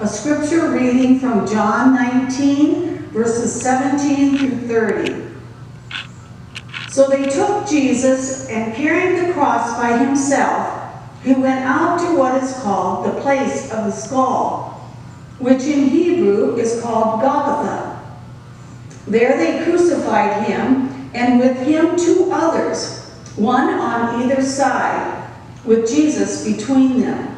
A scripture reading from John 19, verses 17 through 30. So they took Jesus, and carrying the cross by himself, he went out to what is called the place of the skull, which in Hebrew is called Golgotha. There they crucified him, and with him 2 others, one on either side, with Jesus between them.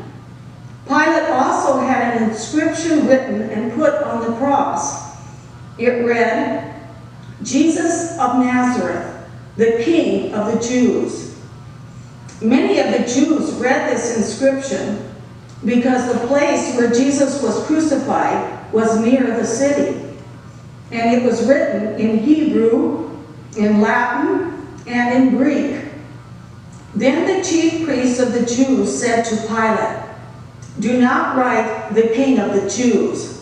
Pilate also had an inscription written and put on the cross. It read, "Jesus of Nazareth, the King of the Jews." Many of the Jews read this inscription because the place where Jesus was crucified was near the city, and it was written in Hebrew, in Latin, and in Greek. Then the chief priests of the Jews said to Pilate, "Do not write the King of the Jews."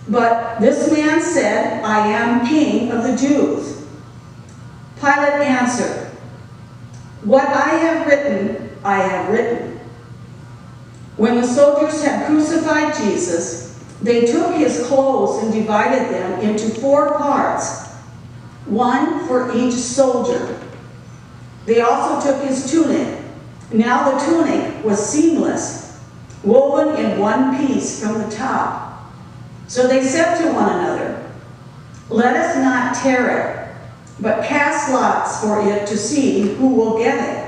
But this man said, "I am King of the Jews." Pilate answered, "What I have written, I have written." When the soldiers had crucified Jesus, they took his clothes and divided them into 4 parts, one for each soldier. They also took his tunic. Now the tunic was seamless, woven in one piece from the top. So they said to one another, "Let us not tear it, but cast lots for it to see who will get it."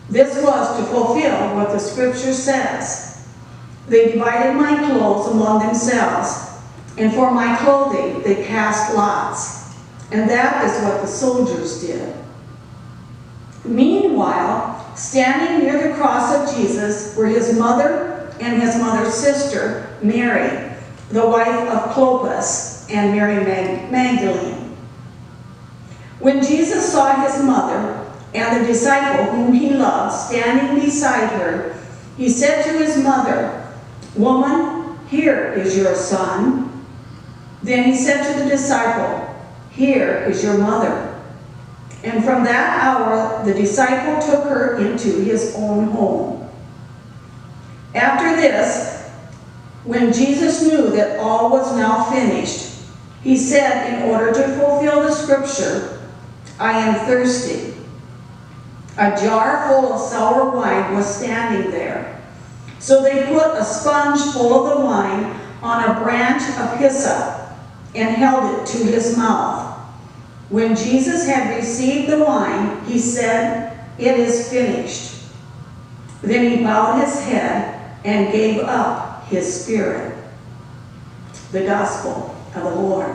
This was to fulfill what the scripture says, "They divided my clothes among themselves, and for my clothing they cast lots." And that is what the soldiers did. Meanwhile, standing near the cross of Jesus were his mother and his mother's sister, Mary, the wife of Clopas, and Mary Magdalene. When Jesus saw his mother and the disciple whom he loved standing beside her, he said to his mother, "Woman, here is your son." Then he said to the disciple, "Here is your mother." And from that hour, the disciple took her into his own home. After this, when Jesus knew that all was now finished, he said, in order to fulfill the scripture, "I am thirsty." A jar full of sour wine was standing there. So they put a sponge full of the wine on a branch of hyssop and held it to his mouth. When Jesus had received the wine, he said, "It is finished." Then he bowed his head and gave up his spirit. The Gospel of the Lord.